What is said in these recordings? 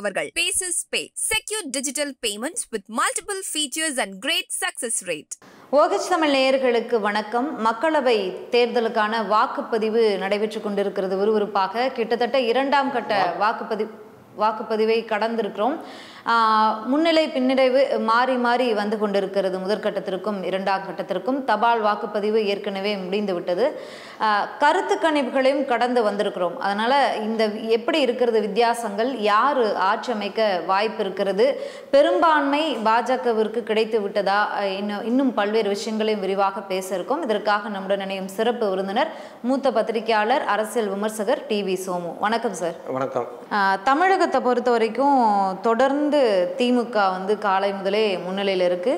வழங்குபவர்கள் Paces Pay, secure digital payments with multiple features and great success rate. OH Tamil நேயர்களுக்கு வணக்கம். மக்களவை தேர்தலுக்கான வாக்குப்பதிவு நடைபெற்றுக் கொண்டிருக்கிறது. விறுவிறுப்பாக கிட்டத்தட்ட இரண்டாம் கட்ட வாக்குப்பதிவை கடந்திருக்கிறோம். முன்னிலை பின்னிடைவு மாறி மாறி வந்து கொண்டிருக்கிறது. முதற்கட்டத்திற்கும் இரண்டாம் கட்டத்திற்கும் தபால் வாக்குப்பதிவு ஏற்கனவே முடிந்து விட்டது. கருத்து கணிப்புகளையும் கடந்து வந்திருக்கிறோம். அதனால இந்த எப்படி இருக்கிறது வித்தியாசங்கள், யார் ஆட்சி அமைக்க வாய்ப்பு இருக்கிறது, பெரும்பான்மை பாஜகவிற்கு கிடைத்து விட்டதா, இன்னும் பல்வேறு விஷயங்களையும் விரிவாக பேச இருக்கோம். இதற்காக நம்முடன் இணையும் சிறப்பு விருந்தினர் மூத்த பத்திரிகையாளர், அரசியல் விமர்சகர் டிவி சோமு. வணக்கம் சார். வணக்கம். தமிழகத்தை பொறுத்த வரைக்கும் தொடர்ந்து திமுக காலை முதலே முன்னிலையில் இருக்கு.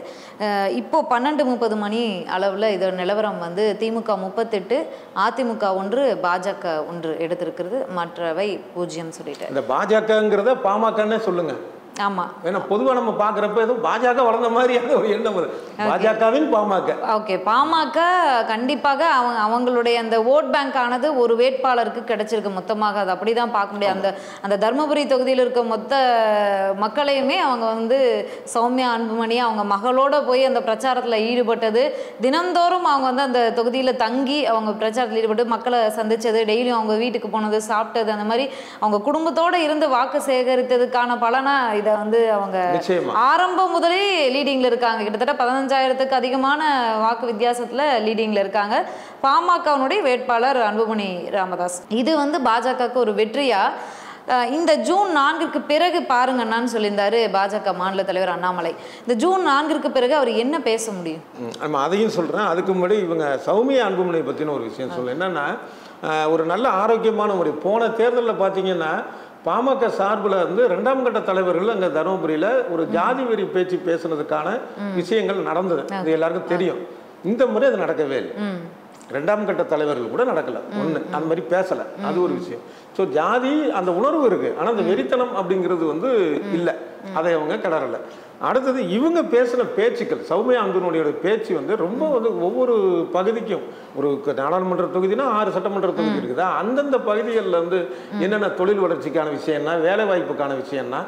இப்போ 12:30 மணி அளவில் இதோட நிலவரம் திமுக 38, அதிமுக 1, பாஜக 1 எடுத்திருக்கிறது. மற்றவை 0 சொல்லிட்டு இந்த பாஜகங்கிறத பாமகன்னே சொல்லுங்க. ஆமா, ஏன்னா பொதுவாக நம்ம பார்க்குறப்ப ஏதோ பாஜக வளர்ந்த மாதிரியான ஒரு எண்ணம் வருது. பாஜகவின் பாமக. ஓகே, பாமக கண்டிப்பாக அவங்களுடைய அந்த ஓட் பேங்க் ஆனது ஒரு வேட்பாளருக்கு கிடைச்சிருக்கு. மொத்தமாக அது அப்படிதான் பார்க்க முடியாது. அந்த தர்மபுரி தொகுதியில் இருக்க மொத்த மக்களையுமே அவங்க சௌமியா அன்புமணி அவங்க மகளோட போய் அந்த பிரச்சாரத்தில் ஈடுபட்டது, தினந்தோறும் அவங்க அந்த தொகுதியில் தங்கி அவங்க பிரச்சாரத்தில் ஈடுபட்டு மக்களை சந்திச்சது, டெய்லியும் அவங்க வீட்டுக்கு போனது, சாப்பிட்டது, அந்த மாதிரி அவங்க குடும்பத்தோடு இருந்து வாக்கு சேகரித்ததுக்கான பலனா இதை அவங்க ஆரம்பம் முதலே லீடிங்ல இருக்காங்க. கிட்டத்தட்ட 15,000க்கு அதிகமான வாக்கு வித்தியாசத்துல லீடிங்ல இருக்காங்க. பாமகவுடைய வேட்பாளர் அன்புமணி ராமதாஸ். இது பாஜகவுக்கு ஒரு வெற்றியா? இந்த ஜூன் 4ற்கு பிறகு பாருங்கன்னு சொல்லியிருந்தாரு பாஜக மாநில தலைவர் அண்ணாமலை. இந்த ஜூன் 4ற்கு பிறகு அவர் என்ன பேச முடியும்? நம்ம அதையும் சொல்றேன். அதுக்கு முன்னாடி இவங்க சௌமியா அன்புமணியை பத்தின ஒரு விஷயம் சொல்ல, என்னன்னா ஒரு நல்ல ஆரோக்கியமான முறை. போன தேர்தலில் பார்த்தீங்கன்னா பாமக சார்பில் இரண்டாம் கட்ட தலைவர்கள் அங்கே தருமபுரியில் ஒரு ஜாதி வெறி பேச்சு பேசுனதுக்கான விஷயங்கள் நடந்தது. இது எல்லாருக்கும் தெரியும். இந்த முறை அது நடக்கவே இல்லை. ரெண்டாம் கட்ட தலைவர்கள் கூட நடக்கலை. ஒன்று அந்த மாதிரி பேசலை. அது ஒரு விஷயம். ஸோ ஜாதி அந்த உணர்வு இருக்கு, ஆனால் அந்த வெறித்தனம் அப்படிங்கிறது இல்லை. அதை அவங்க கிளறலை. அடுத்தது இவங்க பேசின பேச்சுக்கள், சௌமியா அன்புமணியோட பேச்சு ரொம்ப ஒவ்வொரு பகுதிக்கும், ஒரு நாடாளுமன்ற தொகுதினா 6 சட்டமன்ற தொகுதி இருக்குதா, அந்தந்த பகுதிகளில் என்னென்ன தொழில் வளர்ச்சிக்கான விஷயம்னா, வேலை வாய்ப்புக்கான விஷயம்னா,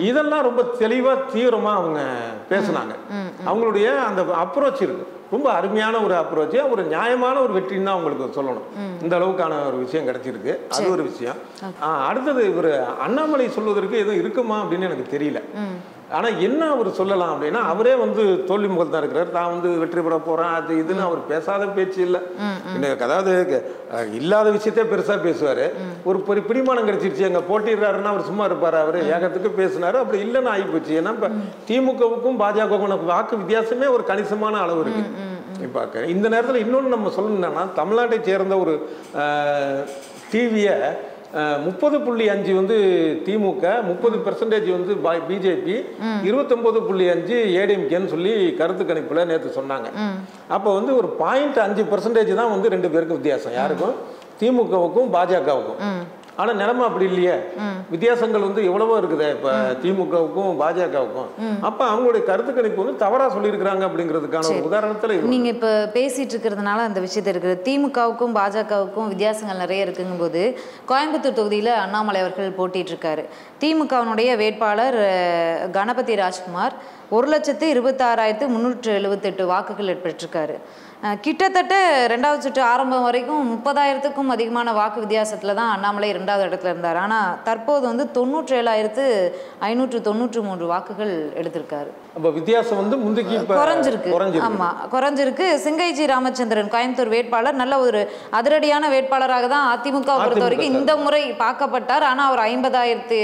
இதெல்லாம் ரொம்ப தெளிவாக தீவிரமாக அவங்க பேசினாங்க. அவங்களுடைய அந்த அப்ரோச் இருக்கு, ரொம்ப அருமையான ஒரு அப்ரோச், ஒரு நியாயமான ஒரு வெற்றின்னு தான் அவங்களுக்கு சொல்லணும். இந்த அளவுக்கான ஒரு விஷயம் கிடைச்சிருக்கு. அது ஒரு விஷயம். அடுத்தது இவர் அண்ணாமலை சொல்வதற்கு எதுவும் இருக்குமா அப்படின்னு எனக்கு தெரியல. ஆனால் என்ன அவர் சொல்லலாம் அப்படின்னா, அவரே தோல்வி முகல் தான் இருக்கிறார். தான் வெற்றி பெற போகிறேன் அது இதுன்னு அவர் பேசாத பேச்சு இல்லை. அதாவது இல்லாத விஷயத்தே பெருசாக பேசுவார். ஒரு பிடிமானம் கிடைச்சிருச்சு, அங்கே போட்டிடுறாருன்னா அவர் சும்மா இருப்பார். அவர் ஏகத்துக்கு பேசினார். அப்படி இல்லைன்னு ஆகிப்போச்சு. ஏன்னா இப்போ திமுகவுக்கும் பாஜகவுக்கும் வாக்கு வித்தியாசமே ஒரு கணிசமான அளவு இருக்கு. இப்போ இந்த நேரத்தில் இன்னொன்று நம்ம சொல்லணும்னா, தமிழ்நாட்டை சேர்ந்த ஒரு டிவியை 30.5 திமுக, 30% பிஜேபி, 29.5 ஏடிஎம்கேன்னு சொல்லி கருத்து கணிப்புல நேற்று சொன்னாங்க. அப்போ ஒரு 0.5% தான் 2 பேருக்கு வித்தியாசம். யாருக்கும்? திமுகவுக்கும் பாஜகவுக்கும். ஆனா நிலைமை அப்படி இல்லையே. வித்தியாசங்கள் எவ்வளவோ இருக்குது இப்ப திமுகவுக்கும் பாஜகவுக்கும். அப்ப அவங்களுடைய கருத்து கணிப்பு தவறா சொல்லியிருக்கிறாங்க அப்படிங்கிறதுக்கான ஒரு உதாரணத்துல நீங்க இப்ப பேசிட்டு இருக்கிறதுனால அந்த விஷயத்த இருக்குது. திமுகவுக்கும் பாஜகவுக்கும் வித்தியாசங்கள் நிறைய இருக்குங்கும் போது, கோயம்புத்தூர் தொகுதியில அண்ணாமலை அவர்கள் போட்டிட்டு இருக்காரு. திமுகவினுடைய வேட்பாளர் கணபதி ராஜ்குமார் 1,26,378 வாக்குகள் பெற்றிருக்காரு. கிட்டத்தட்ட 2வது சுற்று ஆரம்பம் வரைக்கும் 30,000க்கும் அதிகமான வாக்கு வித்தியாசத்துல தான் அண்ணாமலை 2வது இடத்துல இருந்தார். ஆனால் தற்போது 97,593 வாக்குகள் எடுத்திருக்காரு. அப்ப வித்தியாசம் முந்திக்கு குறைஞ்சிருக்கு. ஆமா, குறைஞ்சிருக்கு. சிங்கைஜி ராமச்சந்திரன் கோயம்புத்தூர் வேட்பாளர் நல்ல ஒரு அதிரடியான வேட்பாளராக தான் அதிமுக பொறுத்த வரைக்கும் இந்த முறை பார்க்கப்பட்டார். ஆனால் அவர் 50,000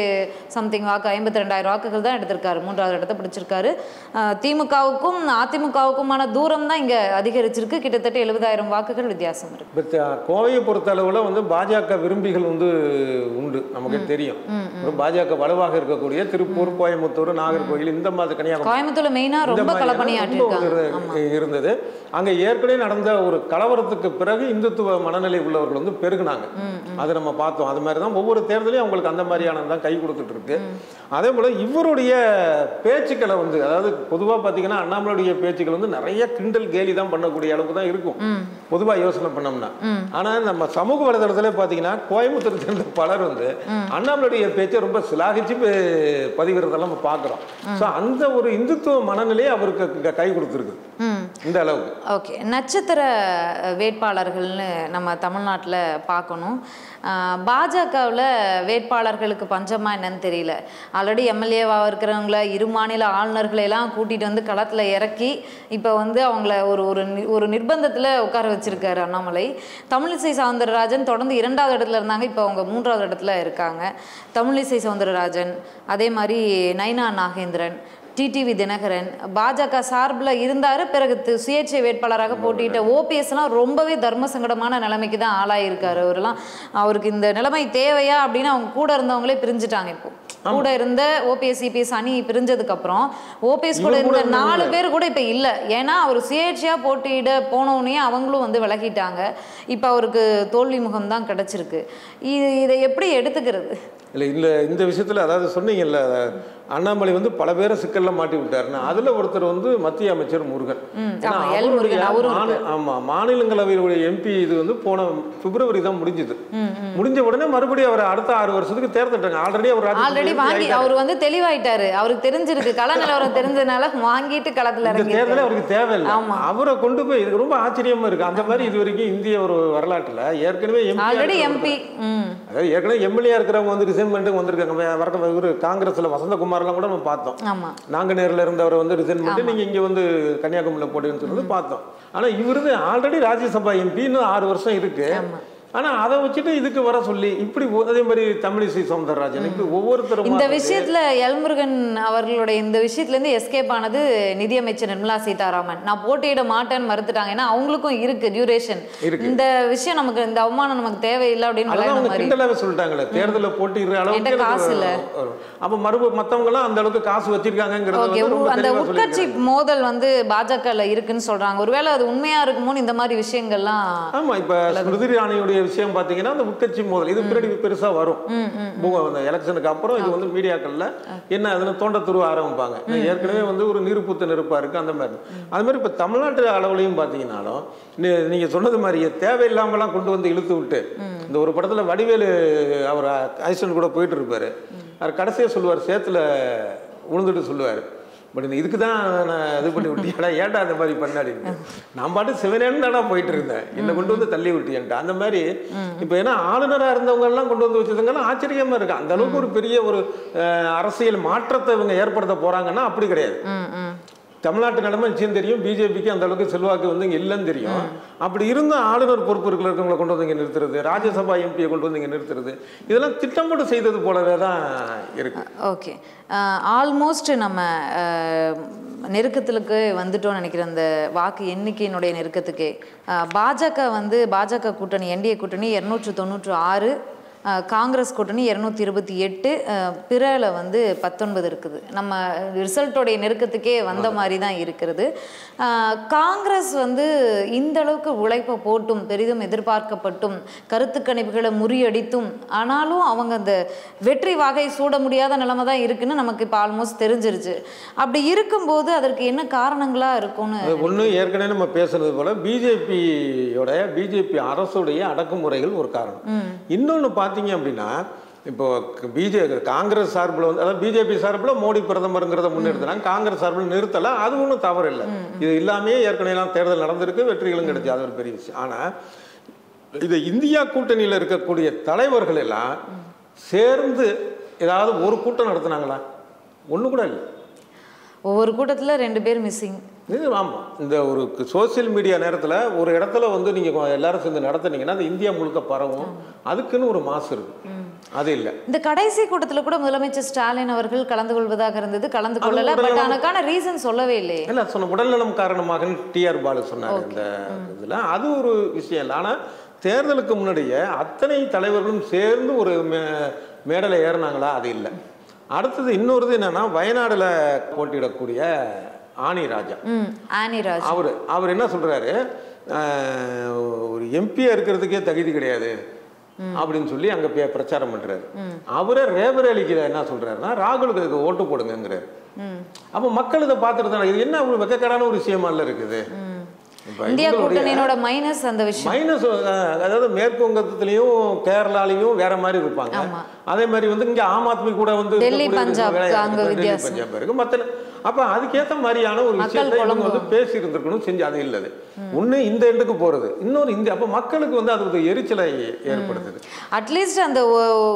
சம்திங் வாக்கு, 52,000 வாக்குகள் தான் எடுத்திருக்காரு. 3வது இடத்தை பிடிச்சிருக்காரு. திமுகவுக்கும் அதிமுகவுக்குமான தூரம் தான் இங்க அதிகரிச்சிருக்கு. கிட்டத்தட்ட 70,000 வாக்குகள் வித்தியாசம் இருக்கு. கோவையை பொறுத்த அளவுல பாஜக விரும்பிகள் உண்டு, நமக்கு தெரியும். பாஜக வலுவாக இருக்கக்கூடிய திருப்பூர், கோயம்புத்தூர், நாகர்கோவில், இந்த மாதிரி கன்னியாகுமரி, கோயம்புத்தூர்ல மெயினா ரொம்ப களப்பணியாற்றி இருந்தது. அங்கே ஏற்கனவே நடந்த ஒரு கலவரத்துக்கு பிறகு இந்துத்துவ மனநிலை உள்ளவர்கள் வந்து பெருகுனாங்க. அதை நம்ம பார்த்தோம். அது மாதிரி தான் ஒவ்வொரு தேர்தலையும் அவங்களுக்கு அந்த மாதிரியானது தான் கை கொடுத்துட்டு இருக்கு. அதே போல் இவருடைய பேச்சுக்களை வந்து, அதாவது பொதுவாக பார்த்தீங்கன்னா அண்ணாமலையுடைய பேச்சுக்கள் வந்து நிறைய கிண்டல் கேலி தான் பண்ணக்கூடிய அளவுக்கு தான் இருக்கும் பொதுவாக யோசனை பண்ணோம்னா. ஆனால் நம்ம சமூக வலைதளத்தில் பார்த்தீங்கன்னா கோயம்புத்தூர் சேர்ந்த பலர் வந்து அண்ணாமலையுடைய பேச்சை ரொம்ப சிலாகிச்சு பதிவிறதெல்லாம் நம்ம பார்க்குறோம். ஸோ அந்த ஒரு இந்துத்துவ மனநிலையை அவருக்கு கை கொடுத்துருக்கு இந்த அளவுக்கு. ஓகே, நட்சத்திர வேட்பாளர்கள்னு நம்ம தமிழ்நாட்டில் பார்க்கணும். பாஜகவில் வேட்பாளர்களுக்கு பஞ்சமா என்னன்னு தெரியல. ஆல்ரெடி எம்எல்ஏவாக இருக்கிறவங்கள இரு மாநில ஆளுநர்களெல்லாம் கூட்டிகிட்டு வந்து களத்தில் இறக்கி இப்போ வந்து அவங்கள ஒரு நிர்பந்தத்தில் உட்கார வச்சிருக்காரு அண்ணாமலை. தமிழிசை சவுந்தரராஜன் தொடர்ந்து 2வது இடத்துல இருந்தாங்க, இப்போ அவங்க 3வது இடத்துல இருக்காங்க. தமிழிசை சவுந்தரராஜன், அதே மாதிரி நைனா நாகேந்திரன், டிடிவி தினகரன் பாஜக சார்பில் இருந்தார். பிறகு சுயேட்சை வேட்பாளராக போட்டியிட்ட ஓபிஎஸ்லாம் ரொம்பவே தர்ம சங்கடமான நிலைமைக்கு தான் ஆளாயிருக்காரு. அவருக்கு இந்த நிலைமை தேவையா அப்படின்னு அவங்க கூட இருந்தவங்களே பிரிஞ்சுட்டாங்க. இப்போ கூட இருந்த ஓபிஎஸ் சிபிஎஸ் அணி பிரிஞ்சதுக்கு அப்புறம் ஓபிஎஸ் கூட இருந்த 4 பேர் கூட இப்போ இல்லை. ஏன்னா அவர் சுயேட்சையா போட்டியிட போனோடனே அவங்களும் வந்து விலகிட்டாங்க. இப்போ அவருக்கு தோல்வி முகம் தான் கிடைச்சிருக்கு. இதை எப்படி எடுத்துக்கிறது? இல்லை இந்த விஷயத்தில் அதாவது சொன்னீங்கல்ல, அண்ணாமலை வந்து பல பேரை சிக்கல்ல மாட்டி விட்டாருன்னா அதுல ஒருத்தர் வந்து மத்திய அமைச்சர் முருகன். ஆமா, மாநிலங்களவையுடைய எம்பி இது வந்து போன பிப்ரவரி தான் முடிஞ்சது. முடிஞ்ச உடனே மறுபடியும் அவர் அடுத்த 6 வருஷத்துக்கு தேர்ந்தெடுத்தாங்க. அவர் வந்து தெளிவாயிட்டாரு. அவருக்கு தெரிஞ்சிருக்கு, கள நிலவரம் தெரிஞ்சதுனால வாங்கிட்டு களத்துல இறங்கி தேர்தலே அவருக்கு தேவையில்லை. அவரை கொண்டு போய் இது ரொம்ப ஆச்சரியமா இருக்கு. அந்த மாதிரி இது வரைக்கும் இந்திய ஒரு வரலாற்றுல ஏற்கனவே எம்பி அதாவது ஏற்கனவே எம்எல்ஏ இருக்கிறவங்க வந்து ரிசைன் பண்ணிட்டு வந்திருக்காங்க. இவரு காங்கிரஸ்ல வசந்தகுமார் கூட நம்ம பார்த்தோம். நாங்குநேரில் இருந்தவரை வந்து ரிசைன் பண்ணிட்டு நீங்க இங்க வந்து கன்னியாகுமரியில் போடுன்னு சொன்னது பார்த்தோம். ஆனா இவரு ஆல்ரெடி ராஜ்யசபா எம்பி இன்னும் 6 வருஷம் இருக்கு. ஆனா அதை வச்சுட்டு இதுக்கு வர சொல்லி இப்படி அதே மாதிரி தமிழிசை சவுந்தரராஜன் இப்படி ஒவ்வொருத்தரும் இந்த விஷயத்துல எல்முருகன் அவர்களுடைய இந்த விஷயத்துல இருந்து எஸ்கேப் ஆனது நிதியமைச்சர் நிர்மலா சீதாராமன். நான் போட்டியிட மாட்டேன்னு மறுத்துட்டாங்க. ஏன்னா அவங்களுக்கும் இருக்கு டியூரேஷன். இந்த விஷயம் நமக்கு இந்த அவமானம் நமக்கு தேவையில்லை அப்படின்னு கிண்டலாவே சொல்லிட்டாங்களே. தேர்தலில் போட்டியிடுற அளவுக்கு காசு இல்ல. அப்ப மறுபடியும் மத்தவங்க எல்லாம் அந்த அளவுக்கு காசு வச்சிருக்காங்கிறது அந்த உட்கட்சி மோதல் வந்து பாஜகல இருக்குன்னு சொல்றாங்க. ஒருவேளை அது உண்மையா இருக்குமோன்னு இந்த மாதிரி விஷயங்கள்லாம். ஆமா, இப்ப ஸ்மிருதி இராணியுடைய விஷயம் பாத்தீங்கன்னா அந்த உட்கட்சி மோதல் இது பின்னாடி பெருசா வரும். எலெக்ஷனுக்கு அப்புறம் இது வந்து மீடியாக்கள்ல என்ன அதுன்னு தோண்ட துருவ ஆரம்பிப்பாங்க. ஏற்கனவே வந்து ஒரு நீர்ப்புத்த நெருப்பா இருக்கு. அந்த மாதிரி அது மாதிரி இப்ப தமிழ்நாட்டு அளவுலையும் பாத்தீங்கன்னாலும் நீங்க சொன்னது மாதிரி தேவையில்லாமலாம் கொண்டு வந்து இழுத்து விட்டு இந்த ஒரு படத்துல வடிவேலு அவர் ஐசன் கூட போயிட்டு இருப்பாரு. அவர் கடைசியா சொல்லுவார், சேத்துல உழுந்துட்டு சொல்லுவாரு, பட் இதுக்கு தான் நான் இது பண்ணி விட்டியாடா, ஏன்டா அந்த மாதிரி பண்ணாடி, நான் பாட்டு சிவனேன்னு தானே போயிட்டு இருந்தேன், என்னை கொண்டு வந்து தள்ளி விட்டியன்ட்டு. அந்த மாதிரி இப்போ ஏன்னா ஆளுநராக இருந்தவங்க எல்லாம் கொண்டு வந்து வச்சதுங்கெல்லாம் ஆச்சரியமா இருக்கு. அந்த அளவுக்கு ஒரு பெரிய ஒரு அரசியல் மாற்றத்தை இவங்க ஏற்படுத்த போறாங்கன்னா அப்படி கிடையாது. தமிழ்நாட்டு நிலைமை நிச்சயம் தெரியும். பிஜேபிக்கு அந்த அளவுக்கு செல்வாக்கு வந்து இங்கே இல்லைன்னு தெரியும். அப்படி இருந்த ஆளுநர் பொறுப்பு இருக்கிறவங்களை கொண்டு வந்து இங்கே நிறுத்துறது, ராஜ்யசபா எம்பியை கொண்டு வந்து இங்கே நிறுத்துறது, இதெல்லாம் திட்டமிட்டு செய்தது போலவே தான் இருக்கு. ஓகே, ஆல்மோஸ்ட் நம்ம நெருக்கத்துக்கு வந்துட்டோம்னு நினைக்கிறேன். அந்த வாக்கு எண்ணிக்கையினுடைய நெருக்கத்துக்கு பாஜக கூட்டணி என்டிஏ கூட்டணி 296, காங்கிரஸ் கூட்டணி 228, பிறல வந்து 19 இருக்குது. நம்ம ரிசல்ட்டோடைய நெருக்கத்துக்கே வந்த மாதிரி தான் இருக்கிறது. காங்கிரஸ் வந்து இந்த அளவுக்கு உழைப்பை போட்டும் பெரிதும் எதிர்பார்க்கப்பட்டும் கருத்து கணிப்புகளை முறியடித்தும் ஆனாலும் அவங்க அந்த வெற்றி வாகை சூட முடியாத நிலைமை தான் இருக்குன்னு நமக்கு இப்போ ஆல்மோஸ்ட் தெரிஞ்சிருச்சு. அப்படி இருக்கும்போது அதற்கு என்ன காரணங்களாக இருக்கும்னு ஒன்று ஏற்கனவே நம்ம பேசுறது போல பிஜேபி அரசுடைய அடக்குமுறைகள் ஒரு காரணம். இன்னொன்று பார்த்தீங்க அப்படின்னா இப்போ காங்கிரஸ் சார்பில் வந்து அதாவது பிஜேபி சார்பில் மோடி பிரதமருங்கிறத முன்னெடுத்தாங்க, காங்கிரஸ் சார்பில் நிறுத்தலை. அது ஒன்றும் தவறு இல்லை. இது இல்லாமே ஏற்கனவே தேர்தல் நடந்திருக்கு, வெற்றிகளும் கிடைச்சி, அது ஒரு பெரிய விஷயம். ஆனால் இது இந்தியா கூட்டணியில் இருக்கக்கூடிய தலைவர்கள் எல்லாம் சேர்ந்து ஏதாவது ஒரு கூட்டம் நடத்தினாங்களா? ஒன்று கூட இல்லை. ஒவ்வொரு கூட்டத்தில் 2 பேர் மிஸ்ஸிங். இது ஆமாம், இந்த ஒரு சோசியல் மீடியா நேரத்தில் ஒரு இடத்துல வந்து நீங்கள் எல்லாரும் சேர்ந்து நடத்துனீங்கன்னா அது இந்தியா முழுக்க பரவும். அதுக்குன்னு ஒரு மாசு இருக்கு, அது இல்லை. இந்த கடைசி கூட்டத்தில் கூட முதலமைச்சர் ஸ்டாலின் அவர்கள் கலந்து கொள்வதாக இருந்தது, கலந்து கொள்ளல. பட் அதுக்கான ரீசன் சொல்லவே இல்லை. இல்லை, சொன்ன உடல்நலம் காரணமாக டிஆர் பாலு சொன்னார் இந்த இதில். அது ஒரு விஷயம் இல்லை. ஆனால் தேர்தலுக்கு முன்னாடியே அத்தனை தலைவர்களும் சேர்ந்து ஒரு மேடலை ஏறினாங்களா? அது இல்லை. அடுத்தது இன்னொரு என்னன்னா, வயநாடுல போட்டியிடக்கூடிய ஆனி ராஜா. அவர் என்ன சொல்றாரு, ஒரு எம்பியா இருக்கிறதுக்கே தகுதி கிடையாது அப்படின்னு சொல்லி அங்க பிரச்சாரம் பண்றாரு. அவரே ரேபரேலிக்கு என்ன சொல்றாருன்னா, ராகுலுக்கு ஓட்டு போடுங்கிறாரு. அப்ப மக்கள் இதை பார்த்துட்டு தான் இது என்ன ஒரு வெக்கக்கடான ஒரு விஷயமா இருக்குது. இந்தியா கூட்டணியோட மைனஸ் அந்த விஷயம். மைனஸ் அதாவது மேற்கு வங்கத்திலையும் கேரளாலையும் வேற மாதிரி இருப்பாங்க. அதே மாதிரி வந்து இங்க ஆம் ஆத்மி கூட வந்து டெல்லி பஞ்சாப் இருக்கு மற்ற. அப்ப அதுக்கேற்ற மாதிரியான ஒரு விஷயத்தை இவங்க வந்து பேசி இருந்திருக்கணும், செஞ்சு அது இல்லது. ஒண்ணு இந்த எண்டுக்கு போறது, இன்னொரு இந்த அப்ப மக்களுக்கு வந்து அது ஒரு எரிச்சலை ஏற்படுத்துது. அட்லீஸ்ட் அந்த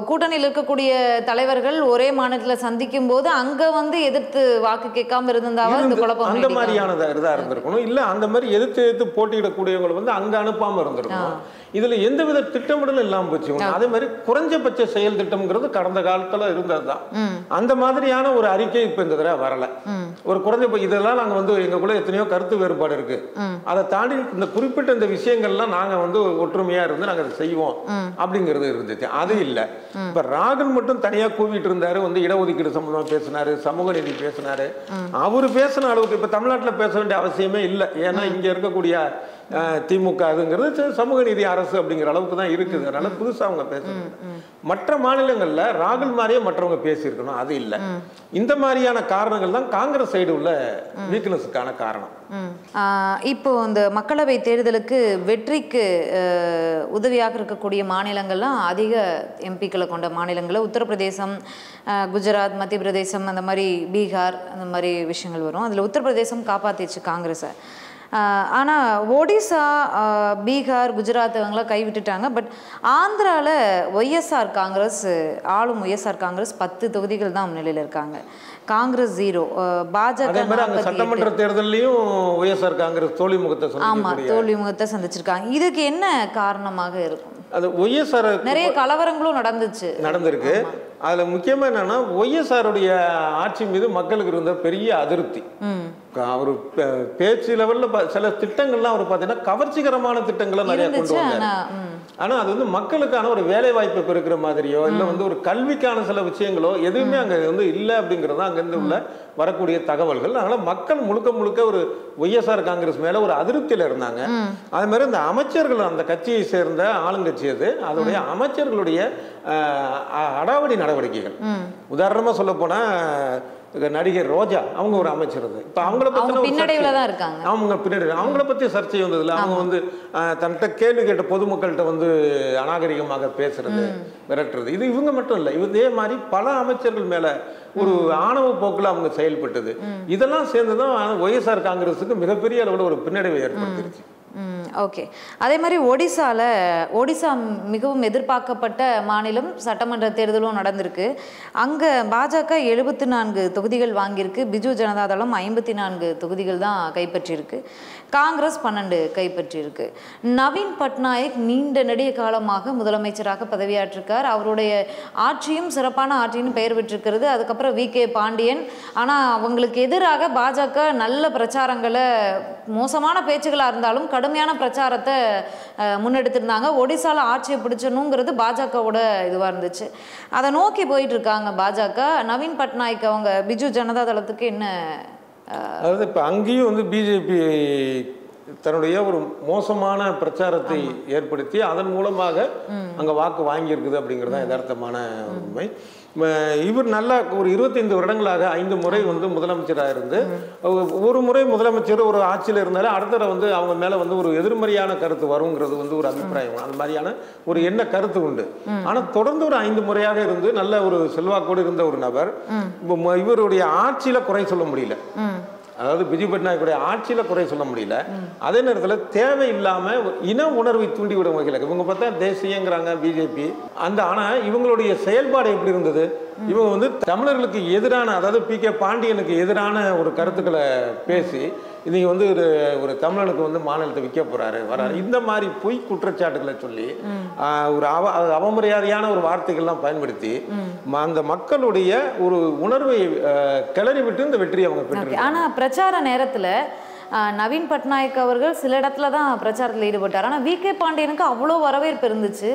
கூட்டணியில் இருக்கக்கூடிய தலைவர்கள் ஒரே மாநிலத்துல சந்திக்கும் போது அங்க வந்து எதிர்த்து வாக்கு கேட்காம இருந்தாலும் இந்த குழப்பம் அந்த மாதிரியான இதா இருந்திருக்கணும். இல்ல அந்த மாதிரி எதிர்த்து போட்டியிடக்கூடியவங்களை வந்து அங்க அனுப்பாம இருந்திருக்கணும். இதுல எந்தவித திட்டமிடலும் இல்லாம போச்சு. அதே மாதிரி குறைஞ்சபட்ச செயல் திட்டம்ங்கிறது கடந்த காலத்துல இருந்ததுதான். அந்த மாதிரியான ஒரு அறிக்கை இப்ப இந்த தடவை வரல. ஒரு குறைஞ்சபட்ச இதெல்லாம் நாங்க வந்து எங்களுக்குள்ள எத்தனையோ கருத்து வேறுபாடு இருக்கு, அதை தாண்டி இந்த குறிப்பிட்ட இந்த விஷயங்கள்லாம் நாங்க வந்து ஒற்றுமையா இருந்து நாங்க அதை செய்வோம் அப்படிங்கிறது இருந்துச்சு. அது இல்ல. இப்ப ராகுல் மட்டும் தனியா கூவிட்டு இருந்தாரு, வந்து இடஒதுக்கீடு சம்பந்தமா பேசினாரு, சமூக நீதி பேசினாரு. அவரு பேசின அளவுக்கு இப்ப தமிழ்நாட்டுல பேச வேண்டிய அவசியமே இல்லை. ஏன்னா இங்க இருக்கக்கூடிய திமுக அதுங்கிறது சமூக நீதி அரசு அப்படிங்கிற அளவுக்கு தான் இருக்குது. அதனால புதுசா அவங்க பேசுறாங்க. மற்ற மாநிலங்கள்ல ராகுல் மாதிரியே மற்றவங்க பேசியிருக்கணும், அது இல்லை. இந்த மாதிரியான காரணங்கள் தான் காங்கிரஸ் சைடு உள்ள வீக்னஸுக்கான காரணம். இப்போ இந்த மக்களவை தேர்தலுக்கு வெற்றிக்கு உதவியாக இருக்கக்கூடிய மாநிலங்கள்லாம் அதிக எம்பிக்களை கொண்ட மாநிலங்கள் உத்தரப்பிரதேசம், குஜராத், மத்திய பிரதேசம், அந்த மாதிரி பீகார், அந்த மாதிரி விஷயங்கள் வரும். அதில் உத்தரப்பிரதேசம் காப்பாற்றிச்சு காங்கிரஸை. ஆனால் ஒடிசா, பீகார், குஜராத் இவங்களாம் கைவிட்டுட்டாங்க. பட் ஆந்திராவில் ஒய்எஸ்ஆர் காங்கிரஸ், ஆளும் ஒய்எஸ்ஆர் காங்கிரஸ் 10 தொகுதிகள் தான் முன்னிலையில் இருக்காங்க. காங்கிரஸ் 0. பாஜக சட்டமன்ற தேர்தலையும் ஒய்எஸ்ஆர் காங்கிரஸ் தோல்வி முகத்தை சந்திச்சிருக்காங்க. இதுக்கு என்ன காரணமாக இருக்கும்? அது ஒய்எஸ்ஆர் நிறைய கலவரங்களும் நடந்திருக்கு. அதுல முக்கியமா என்னன்னா, ஒய்எஸ்ஆருடைய ஆட்சி மீது மக்களுக்கு இருந்த பெரிய அதிருப்தி. அவர் பேச்சு லெவல்ல சில திட்டங்கள்லாம் அவர் பார்த்தீங்கன்னா கவர்ச்சிகரமான திட்டங்களை நிறைய கொண்டு வந்தாரு. ஆனா அது வந்து மக்களுக்கான ஒரு வேலை வாய்ப்பை பெருக்கிற மாதிரியோ இல்ல வந்து ஒரு கல்விக்கான சில விஷயங்களோ எதுவுமே அங்க வந்து இல்லை அப்படிங்கிறதா அங்கிருந்து உள்ள வரக்கூடிய தகவல்கள். அதனால மக்கள் முழுக்க ஒரு ஒய்எஸ்ஆர் காங்கிரஸ் மேல ஒரு அதிருப்தியில இருந்தாங்க. அதே மாதிரி இந்த அமைச்சர்கள், அந்த கட்சியை சேர்ந்த ஆளுங்கட்சி அது, அதோடைய அமைச்சர்களுடைய அடாவடி நடவடிக்கைகள். உதாரணமா சொல்ல போனா நடிகர் ரோஜா அவங்க ஒரு அமைச்சர். இப்ப அவங்கள பத்தி சர்ச்சை வந்ததுல அவங்க வந்து தன்கிட்ட கேள்வி கேட்ட பொதுமக்கள்கிட்ட வந்து அநாகரிகமாக பேசுறது, மிரட்டுறது, இது இவங்க மட்டும் இல்லை, இதே மாதிரி பல அமைச்சர்கள் மேல ஒரு ஆணவ போக்குல அவங்க செயல்பட்டது. இதெல்லாம் சேர்ந்துதான் ஒய்எஸ்ஆர் காங்கிரஸுக்கு மிகப்பெரிய அளவில் ஒரு பின்னடைவை ஏற்படுத்திருச்சு. ஓகே. அதே மாதிரி ஒடிசா மிகவும் எதிர்பார்க்கப்பட்ட மாநிலம். சட்டமன்ற தேர்தலும் நடந்திருக்கு. அங்கே பாஜக 74 தொகுதிகள் வாங்கியிருக்கு. பிஜு ஜனதா தளம் 54 தொகுதிகள் தான் கைப்பற்றியிருக்கு. காங்கிரஸ் 12 கைப்பற்றியிருக்கு. நவீன் பட்நாயக் நீண்ட நெடிய காலமாக முதலமைச்சராக பதவியாற்றிருக்கார். அவருடைய ஆட்சியும் சிறப்பான ஆட்சின்னு பெயர் பெற்றிருக்கிறது. அதுக்கப்புறம் வி.கே. பாண்டியன். ஆனால் அவங்களுக்கு எதிராக பாஜக நல்ல பிரச்சாரங்களை, மோசமான பேச்சுகளாக இருந்தாலும் கடுமையான பிரச்சாரத்தை முன்னெடுத்திருந்தாங்க. ஒடிசால ஆட்சியை பிடிச்சணுங்கிறது பாஜகவோட இதுவாக இருந்துச்சு. அதை நோக்கி போயிட்டு இருக்காங்க பாஜக. நவீன் பட்நாயக் அவங்க பிஜு ஜனதா தளத்துக்கு என்ன, அதாவது இப்போ அங்கேயும் வந்து பிஜேபி தன்னுடைய ஒரு மோசமான பிரச்சாரத்தை ஏற்படுத்தி அதன் மூலமாக அங்கே வாக்கு வாங்கியிருக்குது அப்படிங்கிறது தான் யதார்த்தமான உண்மை. இவர் நல்லா ஒரு 25 வருடங்களாக 5 முறை வந்து முதலமைச்சராக இருந்து, ஒரு முறை முதலமைச்சர் ஒரு ஆட்சியில் இருந்தாலும் அடுத்த வந்து அவங்க மேலே வந்து ஒரு எதிர்மறையான கருத்து வருங்கிறது வந்து ஒரு அபிப்பிராயம், அந்த மாதிரியான ஒரு என்ன கருத்து உண்டு. ஆனால் தொடர்ந்து ஒரு 5 முறையாக இருந்து நல்ல ஒரு செல்வாக்கோடு இருந்த ஒரு நபர் இவருடைய ஆட்சியில் குறை சொல்ல முடியல. அதாவது பிஜு பட்நாயக்குடைய ஆட்சியில குறை சொல்ல முடியல. அதே நேரத்தில் தேவையில்லாம இன உணர்வை தூண்டிவிடும் வகையில் இவங்க பார்த்தா தேசியங்கிறாங்க பிஜேபி அந்த. ஆனா இவங்களுடைய செயல்பாடு எப்படி இருந்தது? இவங்க வந்து தமிழர்களுக்கு எதிரான, அதாவது பி.கே. பாண்டியனுக்கு எதிரான ஒரு கருத்துக்களை பேசி இன்னைக்கு வந்து ஒரு தமிழனுக்கு வந்து மாநிலத்தை விற்க போறாரு வராரு, இந்த மாதிரி பொய் குற்றச்சாட்டுகளை சொல்லி ஒரு அவமரியாதையான ஒரு வார்த்தைகள்லாம் பயன்படுத்தி அந்த மக்களுடைய ஒரு உணர்வை கிளறி விட்டு இந்த வெற்றியை அவங்க பெற்று. ஆனா பிரச்சார நேரத்துல நவீன் பட்நாயக் அவர்கள் சில இடத்துல தான் பிரச்சாரத்தில் ஈடுபட்டார். ஆனால் வி.கே. பாண்டியனுக்கு அவ்வளோ வரவேற்பு இருந்துச்சு.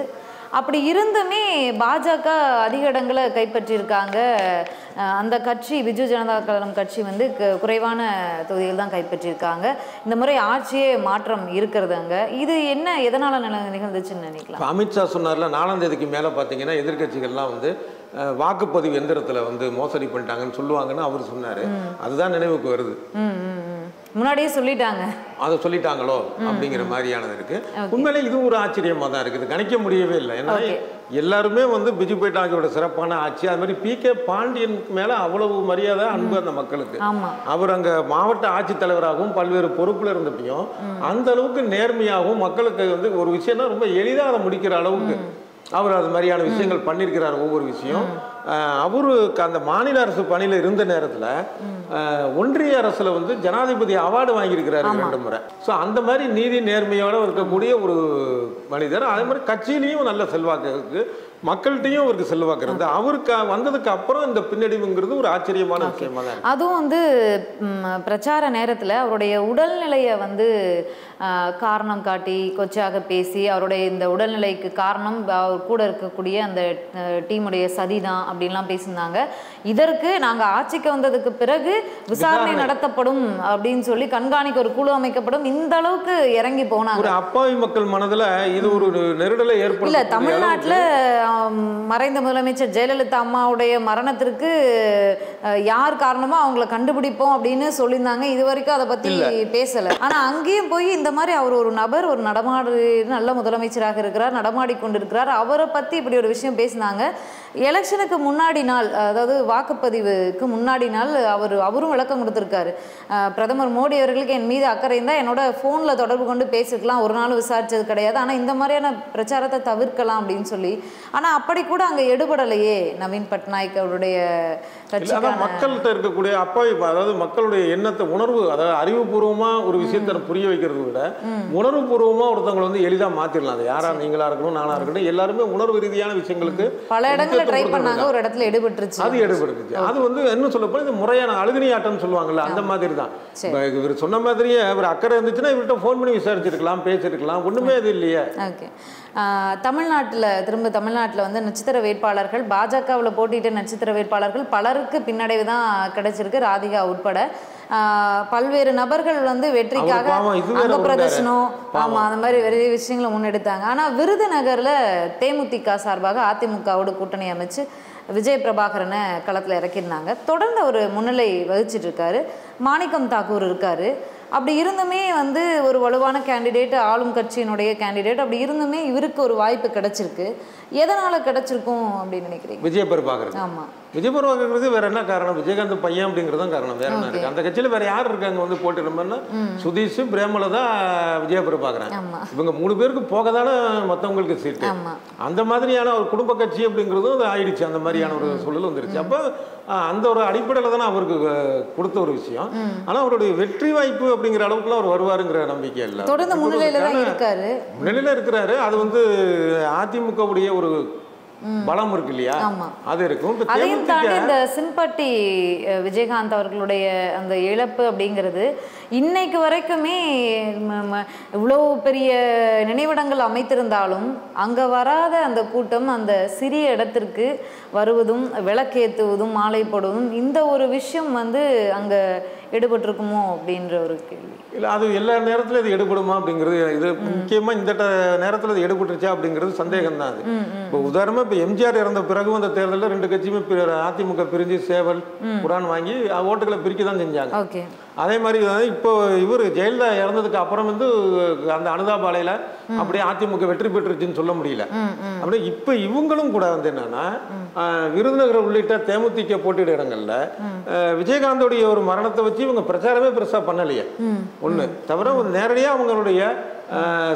அப்படி இருந்துமே பாஜக அதிக இடங்களை கைப்பற்றியிருக்காங்க. அந்த கட்சி பிஜு ஜனதா தளம் கட்சி வந்து குறைவான தொகுதிகள் தான் கைப்பற்றியிருக்காங்க. இந்த முறை ஆட்சியே மாற்றம் இருக்கிறது அங்கே. இது என்ன எதனால் நிகழ்ந்துச்சுன்னு நினைக்கலாம்? அமித்ஷா சொன்னார்ல 4ஆம் தேதிக்கு மேலே பார்த்தீங்கன்னா எதிர்கட்சிகள்லாம் வந்து வாக்குப்பதிவு எந்திரத்தில் வந்து மோசடி பண்ணிட்டாங்கன்னு சொல்லுவாங்கன்னு அவர் சொன்னார். அதுதான் நினைவுக்கு வருது. முன்னாடியே சொல்லிட்டாங்க, அதை சொல்லிட்டாங்களோ அப்படிங்கிற மாதிரியானது இருக்கு. உண்மையிலே இதுவும் ஒரு ஆச்சரியமாக தான் இருக்குது, கணிக்க முடியவே இல்லை. ஏன்னா எல்லாருமே வந்து பிஜு பேட்டாக்கியோட சிறப்பான ஆட்சி. அது மாதிரி பி.கே. பாண்டியனுக்கு மேலே அவ்வளவு மரியாதை அன்பு அந்த மக்களுக்கு. அவர் அங்கே மாவட்ட ஆட்சித்தலைவராகவும் பல்வேறு பொறுப்பில் இருந்தப்பையும் அந்த அளவுக்கு நேர்மையாகவும் மக்களுக்கு வந்து ஒரு விஷயம்னா ரொம்ப எளிதாக அதை முடிக்கிற அளவுக்கு அவர் அது மாதிரியான விஷயங்கள் பண்ணியிருக்கிறார். ஒவ்வொரு விஷயம் அவருக்கு அந்த மாநில அரசு பணியில் இருந்த நேரத்தில் ஒன்றிய அரசில் வந்து ஜனாதிபதி அவார்டு வாங்கியிருக்கிறாரு 2 முறை. ஸோ அந்த மாதிரி நீதி நேர்மையோடு இருக்கக்கூடிய ஒரு மனிதர். அதே மாதிரி கட்சியிலையும் நல்ல செல்வாக்கு இருக்கு, மக்கள்கிட்டையும் அவருக்கு செல்வாக்கு இருந்து அவருக்கு வந்ததுக்கு அப்புறம் இந்த பின்னடைவுங்கிறது ஒரு ஆச்சரியமான விஷயமா தான். அதுவும் வந்து பிரச்சார நேரத்தில் அவருடைய உடல்நிலையை வந்து காரணம் காட்டி கொச்சாக பேசி அவருடைய இந்த உடல்நிலைக்கு காரணம் அவர் கூட இருக்கக்கூடிய அந்த டீமுடைய சதிதான் அப்படின்லாம் பேசியிருந்தாங்க. இதற்கு நாங்கள் ஆட்சிக்கு வந்ததுக்கு பிறகு விசாரணை நடத்தப்படும் அப்படின்னு சொல்லி கண்காணிக்க ஒரு குழு அமைக்கப்படும். இந்த அளவுக்கு இறங்கி போனாங்க. ஒரு அப்பாவி மக்கள் மனதில் இது ஒரு நெருடலை ஏற்படும். இல்லை, தமிழ்நாட்டில் மறைந்த முதலமைச்சர் ஜெயலலிதா அம்மாவுடைய மரணத்திற்கு யார் காரணமோ அவங்கள கண்டுபிடிப்போம் அப்படின்னு சொல்லியிருந்தாங்க. இது வரைக்கும் அதை பற்றி பேசலை. ஆனால் அங்கேயும் போய் இந்த மாதிரி அவர் ஒரு நபர் ஒரு நல்ல முதலமைச்சராக இருக்கிறார், நடமாடி கொண்டிருக்கிறார், அவரை பற்றி இப்படி ஒரு விஷயம் பேசினாங்க. எலெக்ஷனுக்கு முன்னாடி நாள், அதாவது வாக்குப்பதிவுக்கு முன்னாடி நாள் அவரும் விளக்கம் கொடுத்துருக்காரு. பிரதமர் மோடி அவர்களுக்கு என் மீது அக்கறை இருந்தால் என்னோட ஃபோனில் தொடர்பு கொண்டு பேசிக்கலாம், ஒரு நாள் விசாரித்தது கிடையாது, ஆனால் இந்த மாதிரியான பிரச்சாரத்தை தவிர்க்கலாம் அப்படின்னு சொல்லி. ஆனால் அப்படி கூட அங்கே எடுபடலையே நவீன் பட்நாயக் அவருடைய மக்கள்கிட்ட இருக்கக்கூடிய அப்பாவி, அதாவது மக்களுடைய எண்ணத்தை உணர்வு, அதாவது அறிவுபூர்வமாக ஒரு விஷயத்தை புரிய வைக்கிறத விட உணர்வுபூர்வமாக ஒருத்தவங்களை வந்து எளிதாக மாற்றிடலாம். அது யாரா நீங்களா இருக்கணும் நானா இருக்கட்டும், எல்லாருமே உணர்வு ரீதியான விஷயங்களுக்கு பல இடங்களில் ட்ரை பண்ணாங்க, ஒரு இடத்துல எடுபட்டுருச்சு. அது எடுபட்டுச்சு. அது வந்து என்ன சொல்லப்போ இது முறையான அழுகுனி ஆட்டம்னு சொல்லுவாங்கல்ல, அந்த மாதிரி தான். இவர் சொன்ன மாதிரியே இவர் அக்கறை இருந்துச்சுன்னா இவர்கிட்ட ஃபோன் பண்ணி விசாரிச்சிருக்கலாம், பேசிருக்கலாம். ஒன்றுமே அது இல்லையே. ஓகே, தமிழ்நாட்டில் வந்து நட்சத்திர வேட்பாளர்கள், பாஜகவில் போட்டியிட்ட நட்சத்திர வேட்பாளர்கள் பலருக்கு பின்னடைவு தான் கிடைச்சிருக்கு, ராதிகா உட்பட. பல்வேறு நபர்கள் வந்து வெற்றிக்காக அங்க பிரதர்சனம், ஆமா, அந்த மாதிரி நிறைய விஷயங்களை முன்னெடுத்தாங்க. ஆனால் விருதுநகர்ல தேமுதிக சார்பாக அதிமுகவோட கூட்டணி அமைச்சு விஜய் பிரபாகரனை களத்தில் இறக்கியிருந்தாங்க. தொடர்ந்து ஒரு முன்னிலை வகிச்சிட்டு இருக்காரு. மாணிக்கம் தாக்கூர் இருக்காரு. அப்படி இருந்துமே வந்து ஒரு வலுவான கேண்டிடேட், ஆளும் கட்சியினுடைய கேண்டிடேட், அப்படி இருந்துமே இவருக்கு ஒரு வாய்ப்பு கிடைச்சிருக்கு. எதனால கிடைச்சிருக்கும் அப்படின்னு நினைக்கிறீங்க? விஜய் பிரபாகரன். ஆமா, விஜய் பிரபாகரங்கிறது வேற என்ன காரணம்? விஜயகாந்த் பையன் அப்படிங்கிறது தான் காரணம், வேற என்ன இருக்கு? அந்த கட்சியில வேற யார் இருக்காங்க வந்து போட்டிருந்தோம்னா சுதீஷ், பிரேமலதா, விஜய பிரபாகரன், இவங்க 3 பேருக்கு போக தானே மற்றவங்களுக்கு சீட்டு. அந்த மாதிரியான ஒரு குடும்ப கட்சி அப்படிங்கிறதும் அது ஆயிடுச்சு. அந்த மாதிரியான ஒரு சூழல் வந்துருச்சு. அப்போ அந்த ஒரு அடிப்படையில் தானே அவருக்கு கொடுத்த ஒரு விஷயம். ஆனால் அவருடைய வெற்றி வாய்ப்பு அப்படிங்கிற அளவுக்குலாம் அவர் வருவாருங்கிற நம்பிக்கை இல்லை. தொடர்ந்து முன்னிலையில இருக்கிறாரு. அது வந்து அதிமுகவுடைய ஒரு பலம் இருக்கு இல்லையா, அது இருக்கும். அதையும் தாண்டி இந்த சிம்பட்டி விஜயகாந்த் அவர்களுடைய அந்த இழப்பு அப்படிங்கிறது இன்னைக்கு வரைக்குமே இவ்வளோ பெரிய நினைவிடங்கள் அமைத்திருந்தாலும் அங்கே வராத அந்த கூட்டம் அந்த சிறிய இடத்திற்கு வருவதும் விளக்கேற்றுவதும் மாலை போடுவதும் இந்த ஒரு விஷயம் வந்து அங்கே எடுபட்டிருக்குமோ அப்படின்ற ஒரு கேள்வி. இல்லை, அது எல்லா நேரத்திலும் இது எடுபடுமா அப்படிங்கிறது, இது முக்கியமாக இந்த நேரத்தில் இது எடுபட்டுருச்சா அப்படிங்கிறது சந்தேகம் தான். அது இப்போ உதாரணமாக இப்போ எம்ஜிஆர் இறந்த பிறகு அந்த தேர்தலில் 2 கட்சியுமே அதிமுக பிரிஞ்சு சேவல் குரான் வாங்கி ஓட்டுகளை பிரிக்க தான் செஞ்சாங்க. அதே மாதிரி இப்போ இவர் ஜெயலலிதா இறந்ததுக்கு அப்புறம் வந்து அந்த அனுதாபாலையில் அப்படியே அதிமுக வெற்றி பெற்றுச்சுன்னு சொல்ல முடியல. அப்படியே இப்போ இவங்களும் கூட வந்து என்னன்னா விருதுநகர் உள்ளிட்ட தேமுதிக போட்டியிட இடங்கள்ல விஜயகாந்தோடைய ஒரு மரணத்தை வச்சு இவங்க பிரச்சாரமே பெருசா பண்ணலையே. ஒண்ணு தவிர நேரடியாக அவங்களுடைய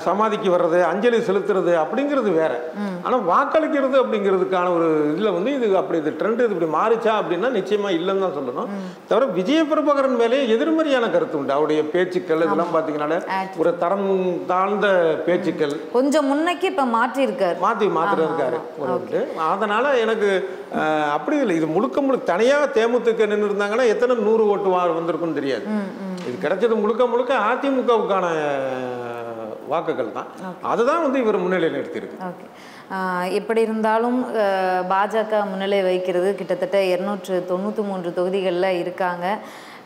சமாதிக்கு வர்றது, அஞ்சலி செலுத்துறது அப்படிங்கிறது வேற. ஆனா வாக்களிக்கிறது அப்படிங்கிறதுக்கான ஒரு இதுல வந்து இது அப்படி இது ட்ரெண்ட் இது இப்படி மாறிச்சா அப்படின்னா நிச்சயமா இல்லைன்னு தான் சொல்லணும். தவிர விஜய பிரபாகரன் மேலே எதிர்மறையான கருத்து உண்டு. அவருடைய பேச்சுக்கள் இதெல்லாம் பாத்தீங்கன்னா ஒரு தரம் தாழ்ந்த பேச்சுக்கள் கொஞ்சம் முன்னைக்கு இப்ப மாத்திருக்காரு. அதனால எனக்கு அப்படி இல்லை, இது முழுக்க தனியாக தேமுதிக நின்று இருந்தாங்கன்னா எத்தனை 100 ஓட்டு வந்திருக்குன்னு தெரியாது. இது கிடைச்சது முழுக்க அதிமுகவுக்கான வாக்குகள் தான். அதுதான் வந்து இவர் முன்னிலையில் நிறுத்தியிருக்கு. ஓகே, எப்படி இருந்தாலும் பாஜக முன்னிலை வைக்கிறது கிட்டத்தட்ட 293 தொகுதிகளில் இருக்காங்க.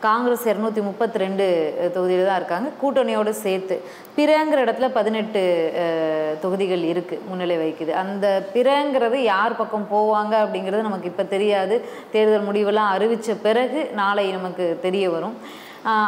காங்கிரஸ் 232 தொகுதியில் தான் இருக்காங்க கூட்டணியோடு சேர்த்து. பிறங்கிற இடத்துல 18 தொகுதிகள் இருக்குது முன்னிலை வைக்குது. அந்த பிறங்கிறது யார் பக்கம் போவாங்க அப்படிங்கிறது நமக்கு இப்போ தெரியாது. தேர்தல் முடிவெல்லாம் அறிவித்த பிறகு நாளை நமக்கு தெரிய வரும்.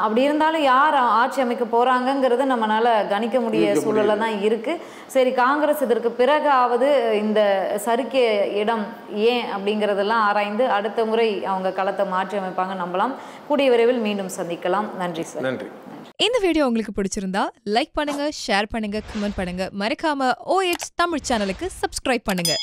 அப்படி இருந்தாலும் யார் ஆட்சி அமைக்க போகிறாங்கங்கிறத நம்மளால் கணிக்க முடிய சூழலில் தான் இருக்குது. சரி, காங்கிரஸ் இதற்கு பிறகாவது இந்த சறுக்கிய இடம் ஏன் அப்படிங்கிறதெல்லாம் ஆராய்ந்து அடுத்த முறை அவங்க களத்தை மாற்றி அமைப்பாங்க நம்பலாம். கூடிய விரைவில் மீண்டும் சந்திக்கலாம். நன்றி சார். நன்றி. இந்த வீடியோ உங்களுக்கு பிடிச்சிருந்தா லைக் பண்ணுங்க, ஷேர் பண்ணுங்க, கமெண்ட் பண்ணுங்க. மறக்காம OH தமிழ் சேனலுக்கு சப்ஸ்கிரைப் பண்ணுங்க.